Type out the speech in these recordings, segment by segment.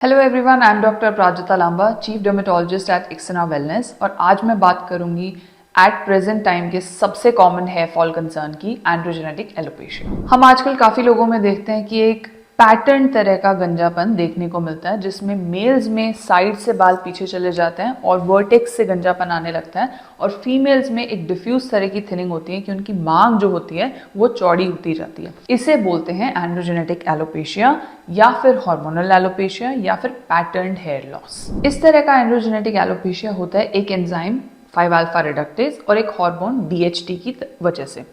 Hello everyone, I am doctor Prajakta Lamba, chief dermatologist at Exna wellness. और आज मैं बात करूंगी एट प्रेजेंट टाइम के सबसे कॉमन हेयर फॉल कंसर्न की, एंड्रोजेनेटिक एलोपेशिया। हम आजकल काफ़ी लोगों में देखते हैं कि एक पैटर्न तरह का गंजापन देखने को मिलता है, जिसमें मेल्स में साइड से बाल पीछे चले जाते हैं और वर्टेक्स से गंजापन आने लगता है, और फीमेल्स में एक डिफ्यूज तरह की थिनिंग होती है कि उनकी मांग जो होती है वो चौड़ी होती जाती है। इसे बोलते हैं एंड्रोजेनेटिक एलोपेशिया, या फिर हार्मोनल एलोपेशिया, या फिर पैटर्न्ड हेयर लॉस। इस तरह का एंड्रोजेनेटिक एलोपेशिया होता है एक एंजाइम 5 अल्फा रिडक्टेज और एक हार्मोन DHT की वजह से।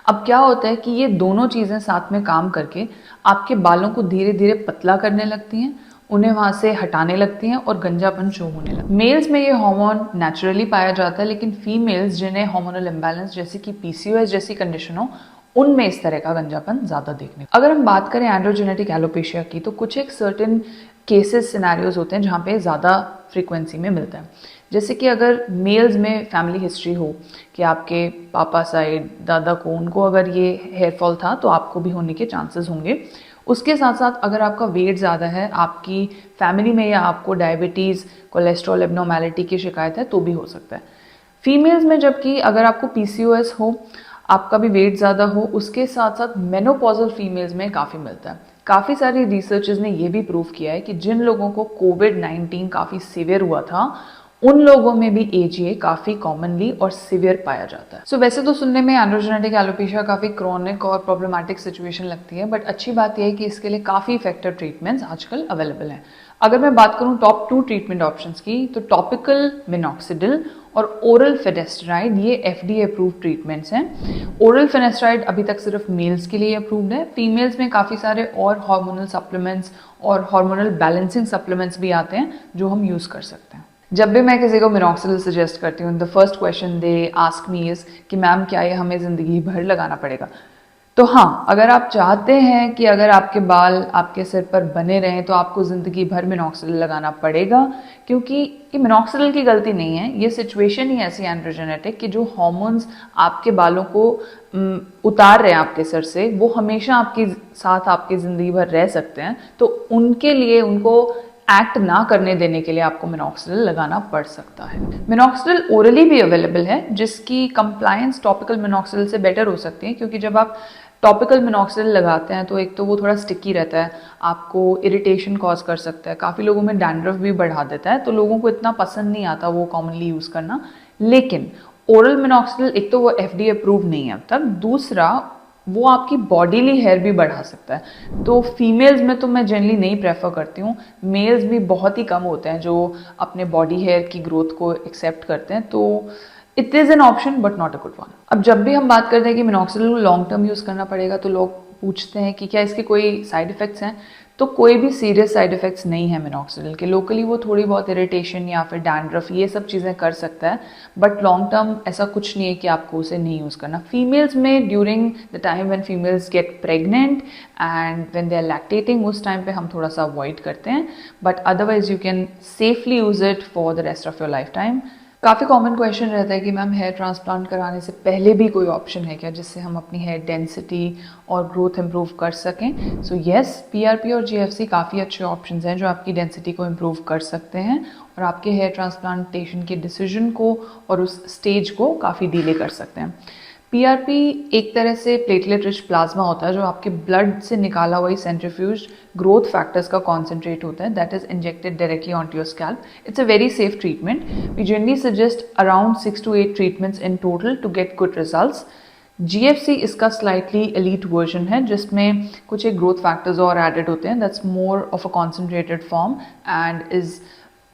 अब क्या होता है कि ये दोनों चीज़ें साथ में काम करके आपके बालों को धीरे धीरे पतला करने लगती हैं, उन्हें वहाँ से हटाने लगती हैं और गंजापन शो होने लगता है। मेल्स में ये हार्मोन नेचुरली पाया जाता है, लेकिन फीमेल्स जिन्हें हार्मोनल इम्बैलेंस जैसे कि PCOS जैसी कंडीशन हो, उनमें इस तरह का गंजापन ज़्यादा देखने को। अगर हम बात करें एंड्रोजेनेटिक एलोपेशिया की, तो कुछ एक सर्टेन केसेस सिनेरियोज होते हैं जहाँ पे ज़्यादा फ्रीक्वेंसी में मिलता है। जैसे कि अगर मेल्स में फैमिली हिस्ट्री हो कि आपके पापा साइड, दादा को, उनको अगर ये हेयर फॉल था तो आपको भी होने के चांसेस होंगे। उसके साथ साथ अगर आपका वेट ज़्यादा है, आपकी फैमिली में, या आपको डायबिटीज़, कोलेस्ट्रॉल एब्नॉर्मेलिटी की शिकायत है, तो भी हो सकता है। फीमेल्स में जबकि अगर आपको PCOS हो, आपका भी वेट ज़्यादा हो, उसके साथ साथ मेनोपॉजल फीमेल्स में काफ़ी मिलता है। काफ़ी सारी रिसर्चेस ने ये भी प्रूव किया है कि जिन लोगों को कोविड-19 काफ़ी सीवियर हुआ था, उन लोगों में भी AGA काफ़ी कॉमनली और सिवियर पाया जाता है। वैसे तो सुनने में एंड्रोजेनेटिक एलोपेशिया काफ़ी क्रॉनिक और प्रॉब्लमैटिक सिचुएशन लगती है, बट अच्छी बात यह है कि इसके लिए काफ़ी इफेक्टिव ट्रीटमेंट्स आजकल अवेलेबल हैं। अगर मैं बात करूं टॉप 2 ट्रीटमेंट ऑप्शंस की, तो टॉपिकल मिनॉक्सिडिल और ओरल फिनेस्टेराइड, ये FDA अप्रूव्ड ट्रीटमेंट्स हैं। ओरल फिनेस्टेराइड अभी तक सिर्फ मेल्स के लिए अप्रूव्ड है। फीमेल्स में काफ़ी सारे और हार्मोनल सप्लीमेंट्स और हार्मोनल बैलेंसिंग सप्लीमेंट्स भी आते हैं जो हम यूज़ कर सकते हैं। जब भी मैं किसी को मिनॉक्सिडिल सजेस्ट करती हूँ, the first question they ask me is कि मैम क्या ये हमें ज़िंदगी भर लगाना पड़ेगा? तो हाँ, अगर आप चाहते हैं कि अगर आपके बाल आपके सिर पर बने रहें तो आपको ज़िंदगी भर मिनॉक्सिडिल लगाना पड़ेगा, क्योंकि ये मिनॉक्सिडिल की गलती नहीं है। ये सिचुएशन ही ऐसी एंड्रोजेनेटिक कि जो हॉर्मोन्स आपके बालों को उतार रहे हैं आपके सिर से, वो हमेशा आपके साथ आपकी ज़िंदगी भर रह सकते हैं। तो उनके लिए, उनको एक्ट ना करने देने के लिए आपको मिनॉक्सिडिल लगाना पड़ सकता है। मिनॉक्सिडिल ओरली भी अवेलेबल है, जिसकी कंप्लायंस टॉपिकल मिनॉक्सिडिल से बेटर हो सकती है, क्योंकि जब आप टॉपिकल मिनॉक्सिडिल लगाते हैं तो एक तो वो थोड़ा स्टिकी रहता है, आपको इरिटेशन कॉज कर सकता है, काफ़ी लोगों में डैंड्रफ भी बढ़ा देता है, तो लोगों को इतना पसंद नहीं आता वो कॉमनली यूज़ करना। लेकिन ओरल मिनॉक्सिडिल, एक तो वो FDA अप्रूव नहीं है अब तक, दूसरा वो आपकी बॉडीली हेयर भी बढ़ा सकता है। तो फीमेल्स में तो मैं जनरली नहीं प्रेफर करती हूँ। मेल्स भी बहुत ही कम होते हैं जो अपने बॉडी हेयर की ग्रोथ को एक्सेप्ट करते हैं, तो it is an option but not a good one. अब जब भी हम बात करते हैं कि मिनॉक्सिडिल को लॉन्ग टर्म यूज़ करना पड़ेगा, तो लोग पूछते हैं कि क्या इसके कोई साइड इफ़ेक्ट्स हैं। तो कोई भी सीरियस साइड इफ़ेक्ट्स नहीं है मिनॉक्सिडिल के। लोकली वो थोड़ी बहुत इरिटेशन या फिर डैंड्रफ, ये सब चीज़ें कर सकता है, बट लॉन्ग टर्म ऐसा कुछ नहीं है कि आपको उसे नहीं यूज़ करना। फीमेल्स में during the time when females get pregnant and when they are lactating, उस टाइम पे हम थोड़ा सा अवॉइड करते हैं, but otherwise you can safely use it for the rest of your lifetime. काफ़ी कॉमन क्वेश्चन रहता है कि मैम हेयर ट्रांसप्लांट कराने से पहले भी कोई ऑप्शन है क्या जिससे हम अपनी हेयर डेंसिटी और ग्रोथ इम्प्रूव कर सकें? सो येस, PRP और GFC काफ़ी अच्छे ऑप्शंस हैं जो आपकी डेंसिटी को इम्प्रूव कर सकते हैं और आपके हेयर ट्रांसप्लांटेशन के डिसीजन को और उस स्टेज को काफ़ी डिले कर सकते हैं। PRP एक तरह से प्लेटलेट रिच प्लाज्मा होता है, जो आपके ब्लड से निकाला हुआ सेंट्रीफ्यूज ग्रोथ फैक्टर्स का कॉन्सेंट्रेट होता है, that is injected directly onto your scalp. It's a very safe treatment. We generally suggest around 6 to 8 treatments in total to get good results. GFC इसका स्लाइटली एलीट वर्जन है, जिसमें कुछ एक growth factors और added होते हैं, that's more of a concentrated form and is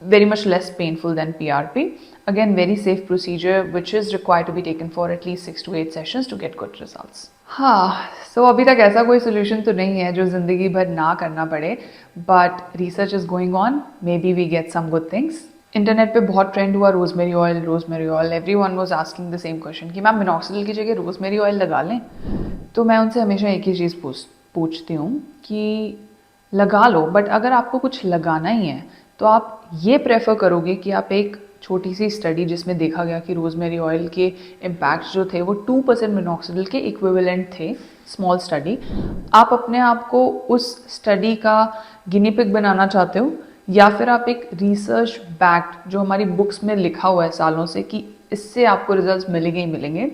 very much less painful than PRP. Again, very safe procedure which is required to be taken for at least 6 to 8 sessions to get good results. हाँ, so अभी तक ऐसा कोई solution तो नहीं है जो ज़िंदगी भर ना करना पड़े, but research is going on. Maybe we get some good things. Internet पे बहुत ट्रेंड हुआ rosemary oil, rosemary oil. Everyone was asking the same question कि मैम मिनॉक्सिडिल की जगह रोजमेरी ऑयल लगा लें? तो मैं उनसे हमेशा एक ही चीज़ पूछती हूँ कि लगा लो, बट अगर आपको कुछ लगाना ही है तो आप ये प्रेफर करोगे कि आप एक छोटी सी स्टडी जिसमें देखा गया कि रोजमेरी ऑयल के इम्पैक्ट जो थे वो 2% मिनॉक्सिडिल के इक्विवेलेंट थे, स्मॉल स्टडी, आप अपने आप को उस स्टडी का गिनी पिग बनाना चाहते हो या फिर आप एक रिसर्च बैक्ड जो हमारी बुक्स में लिखा हुआ है सालों से कि इससे आपको रिजल्ट्स मिलेंगे ही मिलेंगे,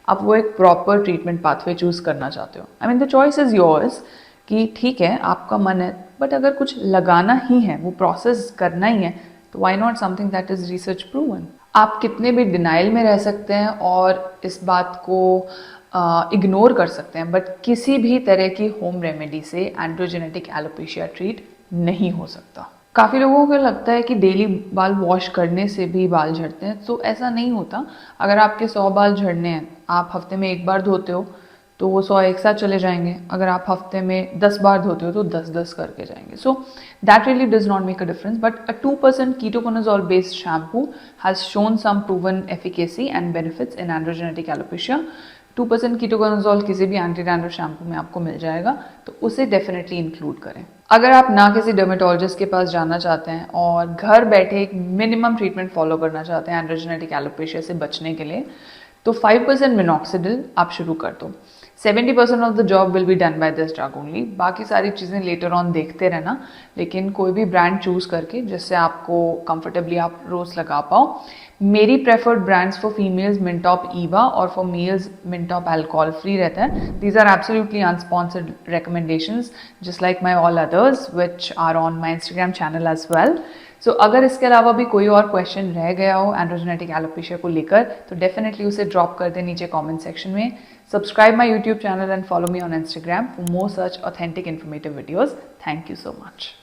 आप वो एक प्रॉपर ट्रीटमेंट पाथवे चूज करना चाहते हो। I mean the choice is yours कि ठीक है आपका मन है, बट अगर कुछ लगाना ही है, वो प्रोसेस करना ही है, तो why not something that is research proven. आप कितने भी डिनाइल में रह सकते हैं और इस बात को इग्नोर कर सकते हैं, बट किसी भी तरह की होम रेमेडी से एंड्रोजेनेटिक एलोपेशिया ट्रीट नहीं हो सकता। काफ़ी लोगों को लगता है कि डेली बाल वॉश करने से भी बाल झड़ते हैं, तो ऐसा नहीं होता। अगर आपके 100 बाल झड़ने हैं, आप हफ्ते में 1 बार धोते हो तो वो 100 एक साथ चले जाएंगे। अगर आप हफ्ते में 10 बार धोते हो तो 10-10 करके जाएंगे। So that really does not make a difference, but a 2% ketoconazole based shampoo has shown some proven efficacy and benefits in androgenetic alopecia. 2% ketoconazole किसी भी एंटी डैंड्रफ शैम्पू में आपको मिल जाएगा, तो उसे डेफिनेटली इंक्लूड करें। अगर आप ना किसी डर्मेटोलॉजिस्ट के पास जाना चाहते हैं और घर बैठे एक मिनिमम ट्रीटमेंट फॉलो करना चाहते हैं एंड्रोजेनेटिक एलोपेशिया से बचने के लिए, तो 5% मिनॉक्सिडिल आप शुरू कर दो। 70% of the job will be done by this drug only. बाकी सारी चीज़ें लेटर ऑन देखते रहना, लेकिन कोई भी ब्रांड चूज करके जिससे आपको कंफर्टेबली आप रोज लगा पाओ। मेरी preferred brands for females Mintop Eva और for males Mintop alcohol free रहता है। These are absolutely unsponsored recommendations just like my all others which are on my Instagram channel as well. सो अगर इसके अलावा भी कोई और क्वेश्चन रह गया हो एंड्रोजेनेटिक एलोपेशिया को लेकर, तो डेफिनेटली उसे ड्रॉप कर दे नीचे कमेंट सेक्शन में। Subscribe my YouTube channel and follow me on Instagram for more such authentic informative videos. Thank you so much.